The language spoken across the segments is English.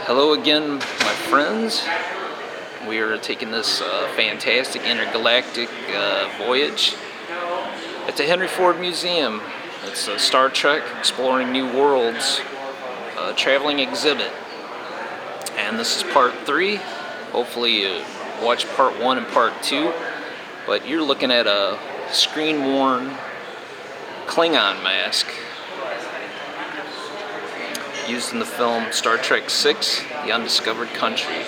Hello again, my friends. We are taking this fantastic intergalactic voyage at the Henry Ford Museum. It's a Star Trek Exploring New Worlds traveling exhibit. And this is part 3. Hopefully you watch part 1 and part 2. But you're looking at a screen-worn Klingon mask used in the film Star Trek VI, The Undiscovered Country.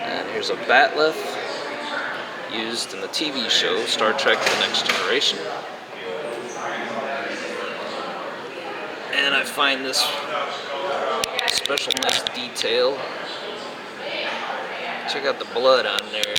And here's a bat'leth used in the TV show Star Trek The Next Generation. And I find this special nice detail. Check out the blood on there.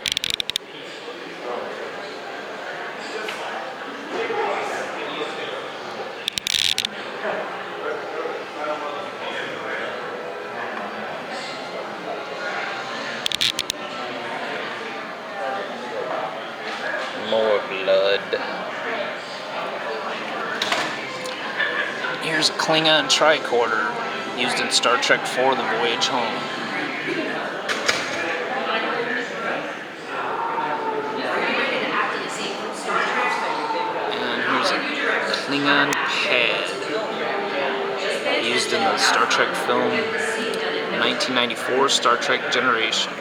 More blood. Here's a Klingon tricorder used in Star Trek IV: The Voyage Home. And here's a Klingon pad used in the Star Trek film 1994 Star Trek Generations.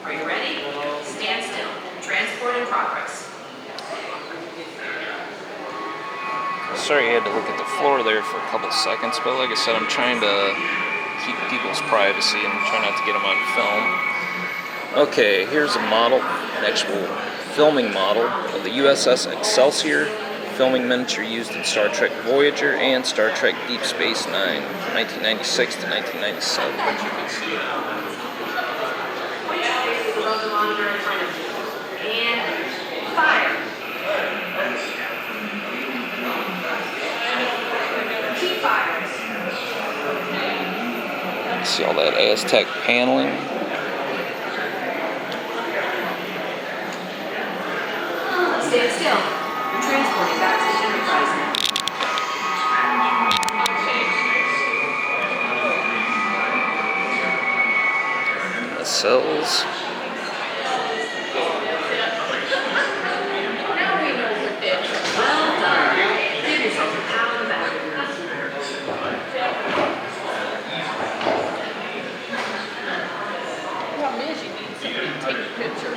Are you ready? Stand still. Transport in progress. Sorry you had to look at the floor there for a couple seconds, but like I said, I'm trying to keep people's privacy and try not to get them on film. Okay, here's a model, an actual filming model of the USS Excelsior, filming miniature used in Star Trek Voyager and Star Trek Deep Space Nine, from 1996 to 1997. Above the monitor in front of you. And fire. Keep fire. See all that Aztec paneling? Stand still. You're transporting back to the Enterprise now. The cells. Now we know what it is. Well done. Give yourself a pat on the back. Problem is, you need somebody to take a picture.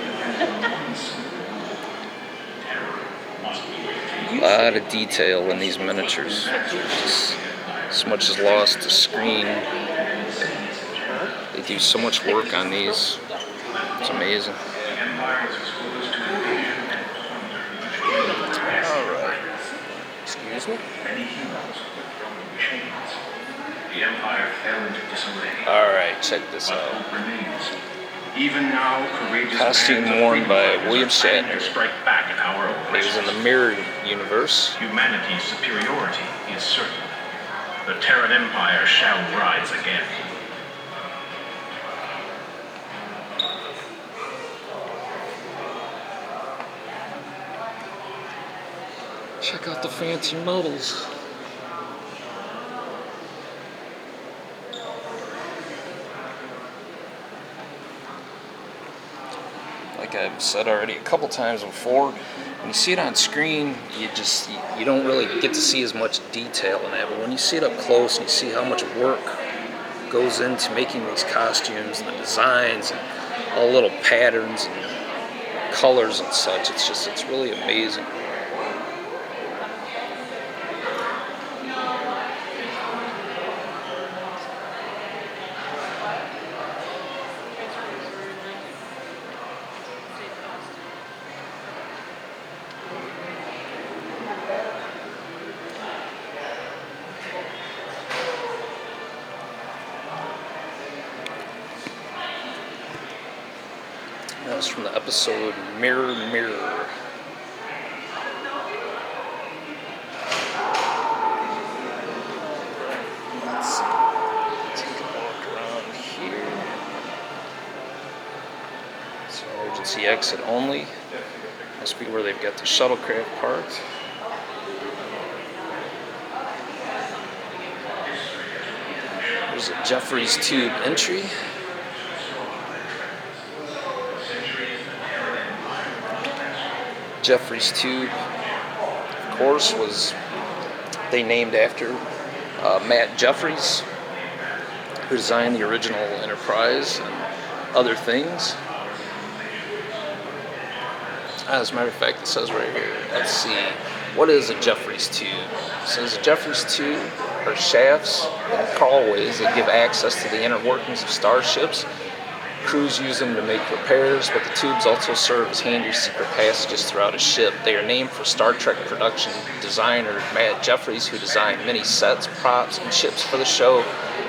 A lot of detail in these miniatures. Just so much is lost to screen. They do so much work on these. It's amazing. Alright. Excuse me? Alright, check this out. Even now, courageous Costume worn by William Shatner. strike back at our He was in the Mirror Universe. Humanity's superiority is certain. The Terran Empire shall rise again. Check out the fancy models. Like I've said already a couple times before, when you see it on screen, you don't really get to see as much detail in that. But when you see it up close and you see how much work goes into making these costumes and the designs and all the little patterns and colors and such, it's really amazing. That was from the episode Mirror, Mirror. the exit only. Must be where they've got the shuttlecraft parked. There's a Jeffries Tube entry. Jeffries Tube, of course, was they named after Matt Jeffries, who designed the original Enterprise and other things. As a matter of fact, it says right here, let's see, what is a Jeffries tube? It says a Jeffries tube are shafts and crawlways that give access to the inner workings of starships. Crews use them to make repairs, but the tubes also serve as handy secret passages throughout a ship. They are named for Star Trek production designer Matt Jeffries, who designed many sets, props, and ships for the show,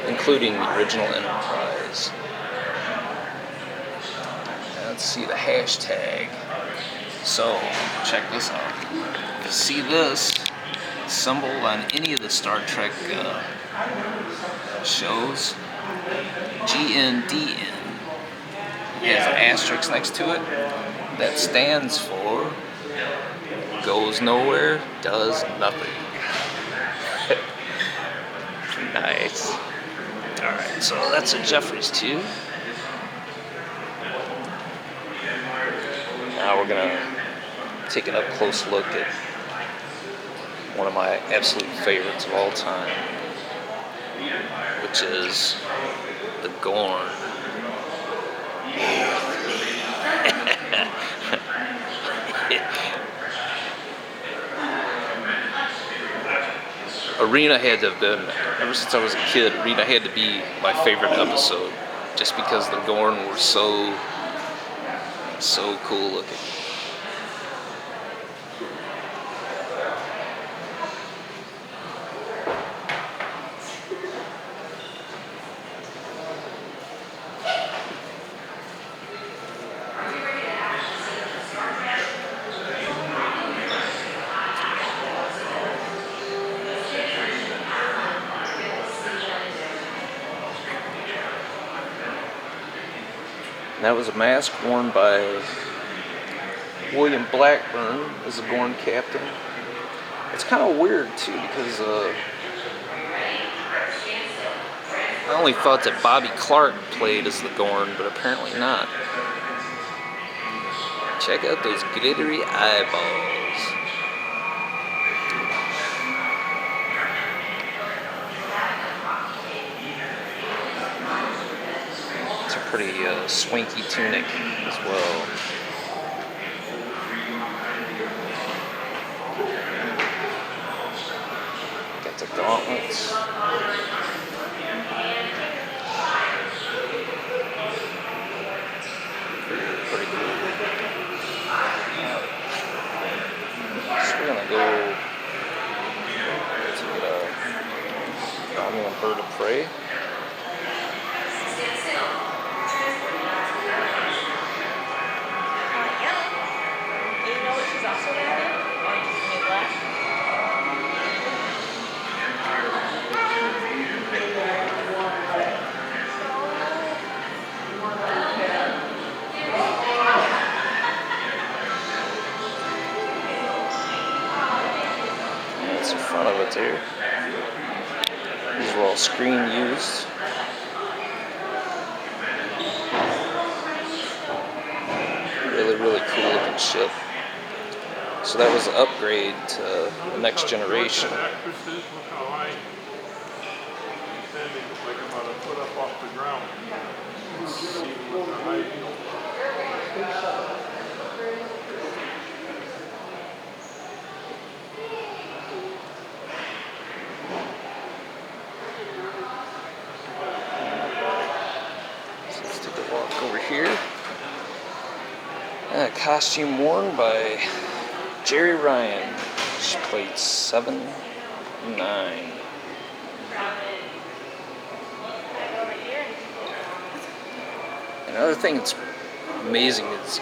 including the original Enterprise. Let's see the hashtag. So, check this out. If you see this symbol on any of the Star Trek shows, GNDN, it has an asterisk next to it. That stands for goes nowhere, does nothing. Nice. Alright, so that's a Jeffries tube. Now we're going to take an up-close look at one of my absolute favorites of all time, which is the Gorn. Arena had to have been, ever since I was a kid, Arena had to be my favorite episode, just because the Gorn were so cool looking. And that was a mask worn by William Blackburn as the Gorn captain. It's kind of weird too, because I only thought that Bobby Clark played as the Gorn, but apparently not. Check out those glittery eyeballs. It's a pretty swanky tunic as well. Got the gauntlets. Pretty cool. So we're gonna go to the Romulan bird of prey. That's the front of it there. These were all screen used. Really cool looking ship. So that was an upgrade to the Next Generation. Actresses, look how high. Standing like about a foot up off the ground. See what the height. So let's take a walk over here. A costume worn by Jerry Ryan. She played 7, 9. Another thing that's amazing is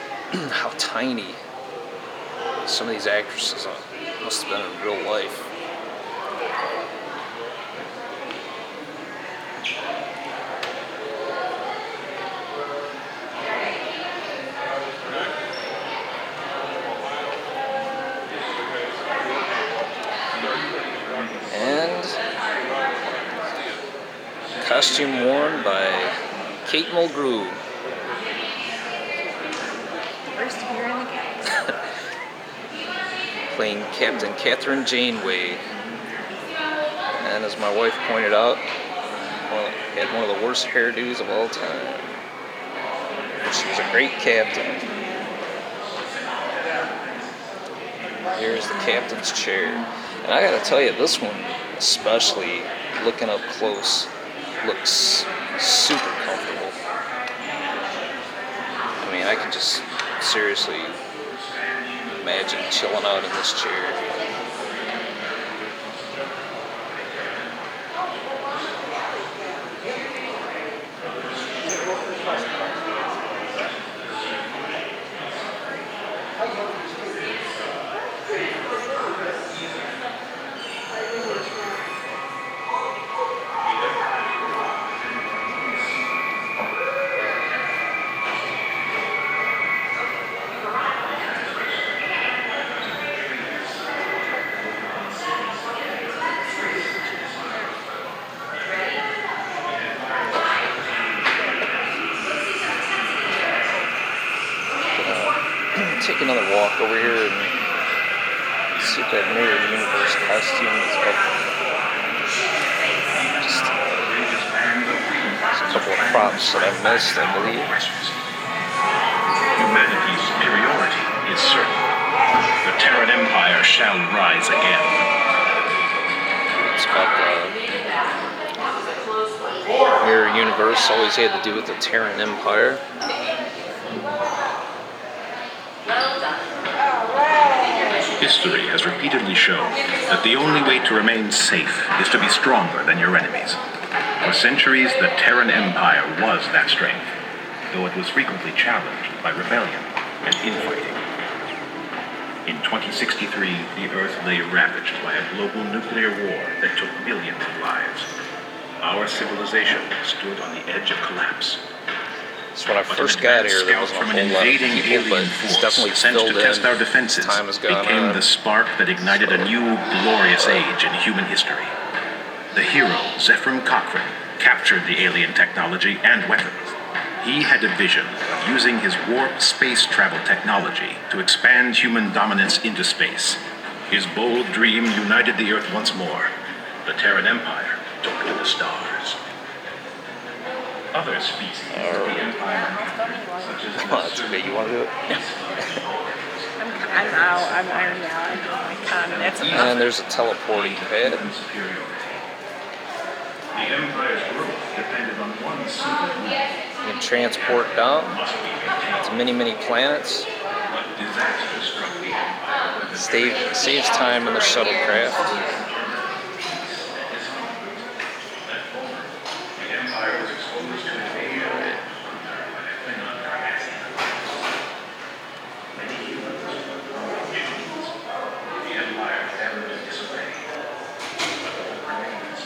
how tiny some of these actresses must have been in real life. Costume worn by Kate Mulgrew. First appear in the cast. Playing Captain Catherine Janeway. And as my wife pointed out, had one of the worst hairdos of all time. But she was a great captain. Here's the captain's chair. And I gotta tell you, this one, especially looking up close, looks super comfortable. I mean, I can just seriously imagine chilling out in this chair. Take another walk over here and see if that Mirror Universe costume is up. Just a couple of props that I missed, I believe. Humanity's superiority is certain. The Terran Empire shall rise again. It's about the Mirror Universe, always had to do with the Terran Empire. History has repeatedly shown that the only way to remain safe is to be stronger than your enemies. For centuries, the Terran Empire was that strength, though it was frequently challenged by rebellion and infighting. In 2063, the Earth lay ravaged by a global nuclear war that took billions of lives. Our civilization stood on the edge of collapse. So when I first got here, there wasn't a whole lot of people, but it's definitely sent filled to in. test our defenses Time has gone became on. the spark that ignited a new, glorious age in human history. The hero, Zefram Cochrane, captured the alien technology and weapons. He had a vision of using his warp space travel technology to expand human dominance into space. His bold dream united the Earth once more. The Terran Empire took to the stars. Other species of the Empire, such as Well, that's okay. You want to do it? I'm out. I'm ironing out. That's enough. And there's a teleporting pad. the Empire's growth depended on one simple rule. You can transport down to many, many planets. But disaster struck the Empire. Saves time in the shuttlecraft. The Empire was exposed to invasion by the Klingon Cardassian. Many humans were machines. The Empire never to disobey. But hope remains.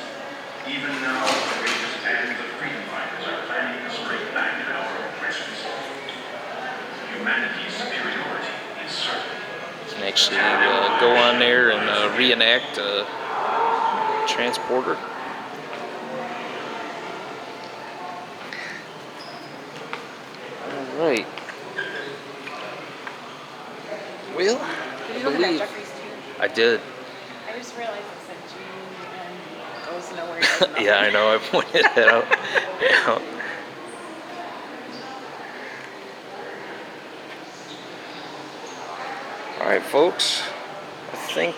Even now, courageous bands of freedom fighters are planning to strike back at our oppressions. Humanity's superiority is certain. You can actually go on there and reenact a transporter. All right. Well, I Did you look at that believe Jeffries too? I did. I just realized it said June and goes nowhere. Does nothing. Yeah, I know. I pointed that out. Yeah. All right, folks. I think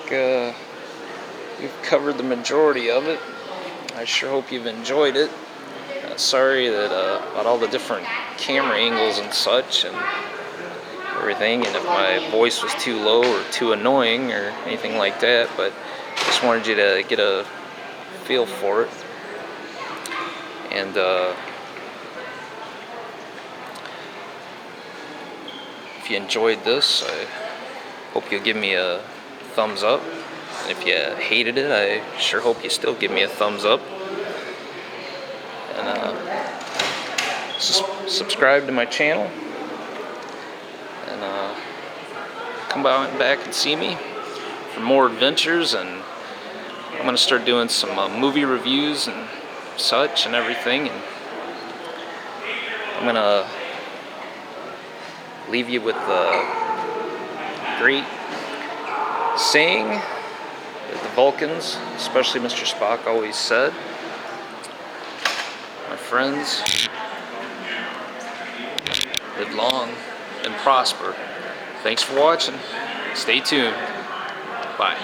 we've covered the majority of it. I sure hope you've enjoyed it. Sorry that about all the different camera angles and such and everything, and if my voice was too low or too annoying or anything like that, but just wanted you to get a feel for it. And if you enjoyed this, I hope you'll give me a thumbs up. And if you hated it, I sure hope you still give me a thumbs up. And subscribe to my channel. And come back and see me for more adventures. And I'm going to start doing some movie reviews and such and everything. And I'm gonna leave you with the great saying that the Vulcans, especially Mr. Spock, always said. My friends, live long and prosper. Thanks for watching. Stay tuned. Bye.